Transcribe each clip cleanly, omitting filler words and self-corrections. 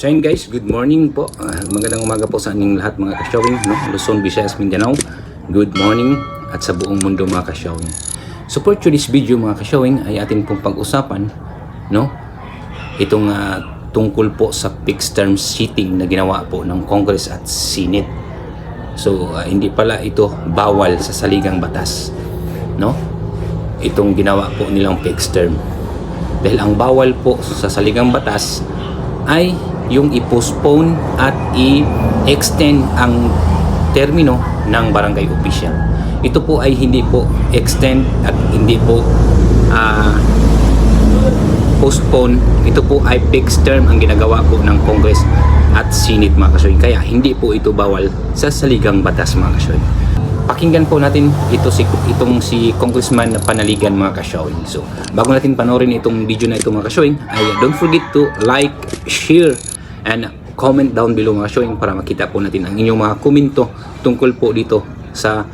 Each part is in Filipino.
So yun guys, good morning po. Magandang umaga po sa inyong lahat mga ka-showing, no? Luzon, Visayas, Mindanao. Good morning at sa buong mundo mga ka-showing. So for today's video mga ka-showing ay atin pong pag-usapan, no? Itong tungkol po sa fixed term seating na ginawa po ng Congress at Senate. So hindi pala ito bawal sa saligang batas, no? Itong ginawa po nilang fixed term. Dahil ang bawal po sa saligang batas ay yung i-postpone at i-extend ang termino ng barangay official. Ito po ay hindi po extend at hindi po postpone. Ito po ay fixed term ang ginagawa po ng Congress at Senate mga kasoy. Kaya hindi po ito bawal sa saligang batas mga kasoy. Pakinggan po natin itong si Congressman Panaligan mga kasoy. So bago natin panoorin itong video na ito mga kasoy, ay don't forget to like, share, and comment down below mga showing para makita po natin ang inyong mga komento tungkol po dito sa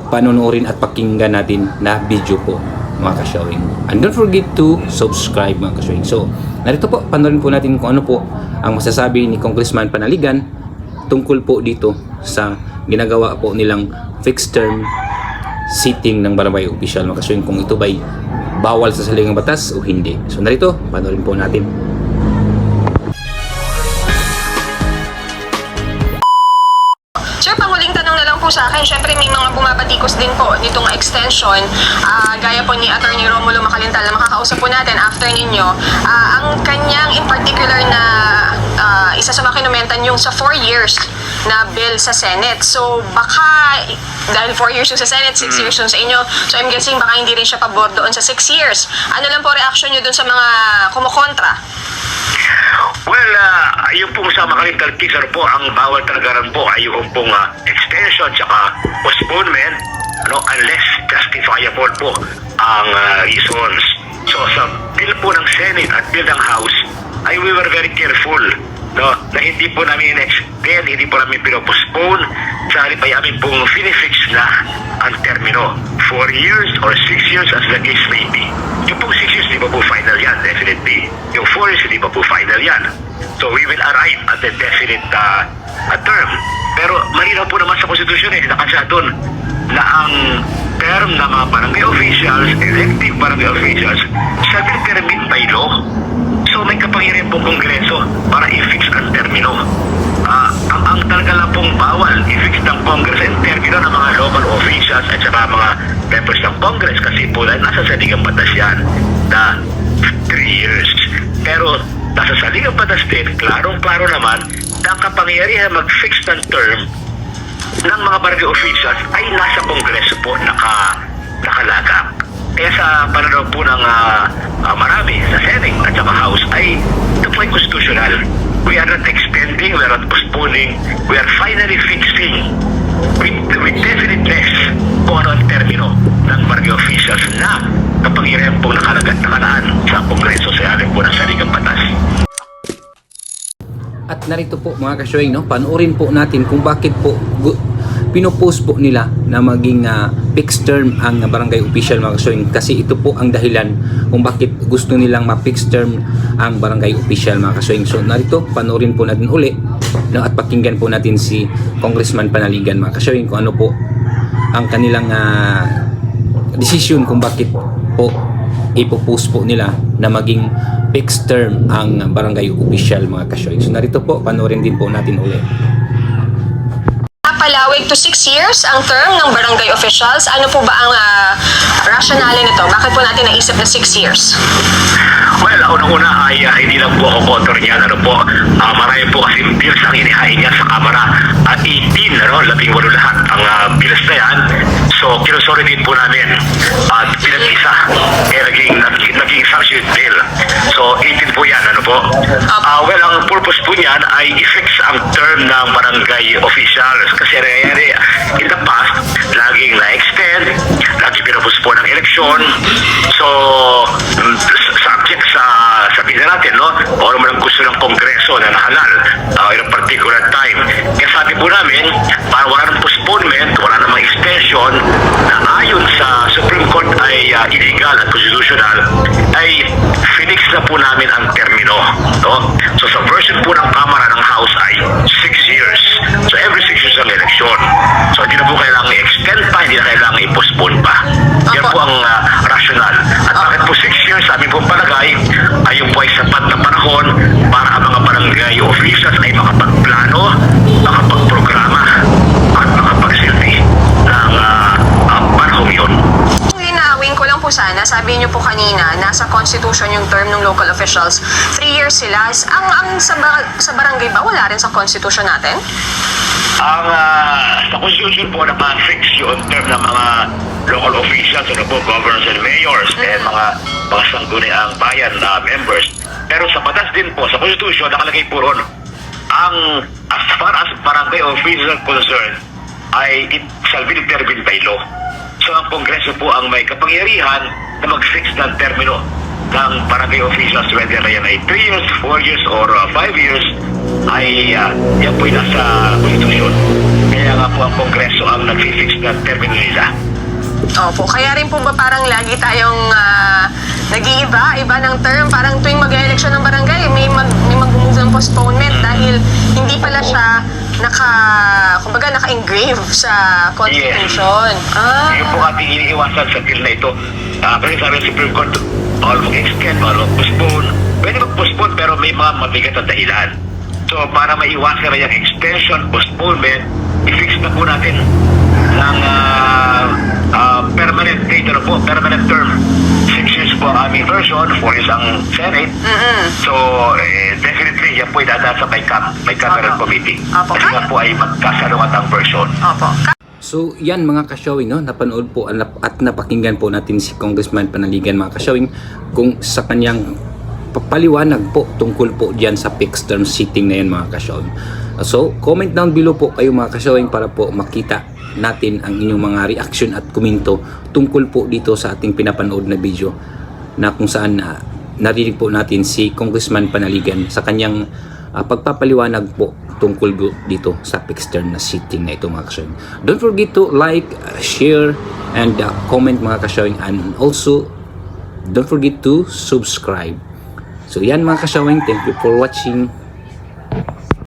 panonoodin at pakinggan natin na video po mga ka-showing. And don't forget to subscribe mga ka-showing. So narito po, panoorin po natin kung ano po ang masasabi ni Congressman Panaligan tungkol po dito sa ginagawa po nilang fixed term seating ng barangay official mga ka-showing, kung ito ba'y bawal sa saligang batas o hindi. So narito, panoorin po natin. Sir, panghuling tanong na lang po sa akin. Siyempre may mga bumabatikos din po nitong extension. Gaya po ni Attorney Romulo Macalintal na makakausap po natin after ninyo. Ang kanyang in particular na isa sa mga kinumentan yung sa 4 years na bill sa Senate. So baka dahil 4 years yung sa Senate, 6 years yung sa inyo. So I'm guessing baka hindi rin siya pabor doon sa 6 years. Ano lang po reaction nyo doon sa mga kumukontra? Well, yung pong sa Macalintal teaser po, ang bawal talaga rin po ay yung pong extension tsaka postponement, unless justifiable po ang reasons. So sa bill po ng Senate at bill ng House, ay we were very careful, na hindi po namin in-extend, hindi po namin pinopostpone, sa halip ay amin pong finifix na ang termino. 4 years or 6 years as the case may be. Yung pong 6 years, di ba po final yan, definitely. Yung 4 years, di ba po final yan. So we will arrive at the definite term. Pero malinaw po naman sa konstitusyon nakasa doon na ang term ng mga barangay officials, elective barangay officials, shall be determined by law. So may kapangyarihan po Kongreso para i-fix ang termino. Ang talaga lang pong bawal i-fix ng Congress ang termino ng mga local officials at saka mga members ng Congress kasi po nasa saligang batas yan na 3 years. Pero nasa saligang batas din, klarong-klaro naman na ang kapangyarihan mag-fix ng term ng mga barangay officials ay nasa Kongreso po nakalagak. Kaya sa pananaw po ng marami sa Senate at saka House ay ito po ay constitutional. We are not extending, we are not postponing, we are finally fixing with definiteness kung ano ang termino ng barangay officials na kapangyarihan pong nakalaan sa Kongreso sa aling po ng saligang batas. At narito po mga ka-showing, panoorin po natin kung bakit po pinopost po nila na maging fixed term ang barangay official mga ka-showing, kasi ito po ang dahilan kung bakit gusto nilang ma-fixed term ang barangay official mga ka-showing. So narito, panoorin po natin uli, at pakinggan po natin si Congressman Panaligan mga ka-showing kung ano po ang kanilang decision kung bakit po ipopost po nila na maging fixed term ang barangay official mga ka-showing. So narito po, panoorin din po natin uli. Palawig to 6 years ang term ng barangay officials. Ano po ba ang rationale nito? Bakit po natin naisip na 6 years? Well, unang-una ay hindi lang po ako kontor niyan. Marami po kasi bills ang inihain niya sa Kamara. At 18, 18 lahat ang bills na yan. So, kinusolidate po namin. At pinag-isa, naging substitute bill. So, 18 po yan, well, ang purpose po niyan ay i-fix ang term ng barangay officials. Kasi nangyayari in the past, laging na-extend, laging pinapostpone ang eleksyon. So, subject sa sabihin natin, o naman ang gusto ng Kongreso na nahalal in a particular time. Kaya sabi po namin, para wala ng postponement, wala namang extension, na ayon sa Supreme Court ay illegal at constitutional, ay finix na po namin ang termino. No? So sa version po ng Kamara ng House ay 6 years. So every 6 years ang eleksyon. So hindi na po kailangan i-extend pa, hindi na kailangan i-postpone pa. Yan po ang rational. At bakit po 6 years, sa amin po palagay, ayun po ay sapat na panahon para ang mga barangay officials ay makapagplano, makapagprograma, at makapagsilbi ng panahon yun. Linawin ko lang po sana, sabi niyo po kanina, nasa constitution yung term ng local officials. 3 years sila. Ang sa barangay ba, wala rin sa constitution natin? Ang sa constitution po naka-fix yung term ng mga local officials, ano po, governors and mayors, and mga sangguniang bayan na members. Pero sa batas din po, sa constitution, nakalagay po ron, as far as barangay officials are concerned, ay it shall be determined by law. So ang Kongreso po ang may kapangyarihan na mag-fix ng termino ng barangay officials, whether yan ay 3 years, 4 years, or 5 years, ay yan po yung nasa Constitution. Kaya nga po ang Kongreso ang nag-fix ng termino nila. Opo, kaya rin po ba parang lagi tayong nag-iiba ng term? Parang tuwing mag-election ng barangay, may mag-move ng postponement dahil hindi pala siya naka-engrave sa Constitution. Yes. Yung po ating iniiwasan sa bill na ito. Kasi sabi ng Supreme Court, bawal mag-extend, bawal mag-postpone. Pwede mag-postpone pero may mga mabigat na dahilan. So para maiwasan na yung extension, postponement, i-fix na po natin ng permanent date, permanent term. 6 years po ang aming version, 4 years ang Senate. So definitely yan po idadaan sa may cameral committee. Kasi nga po ay magkasalungat ang version. Opo. So yan mga ka-showing, no? Napanood po at napakinggan po natin si Congressman Panaligan mga ka-showing kung sa kanyang papaliwanag po tungkol po dyan sa fixed term sitting na yan mga ka-showing. So comment down below po kayo mga ka-showing para po makita natin ang inyong mga reaction at komento tungkol po dito sa ating pinapanood na video na kung saan narinig po natin si Congressman Panaligan sa kanyang pagpapaliwanag po tungkol dito sa fixed term na sitting na ito mga ka-showing. Don't forget to like, share, and comment mga ka-showing, and also don't forget to subscribe. So yan mga ka-showing, thank you for watching.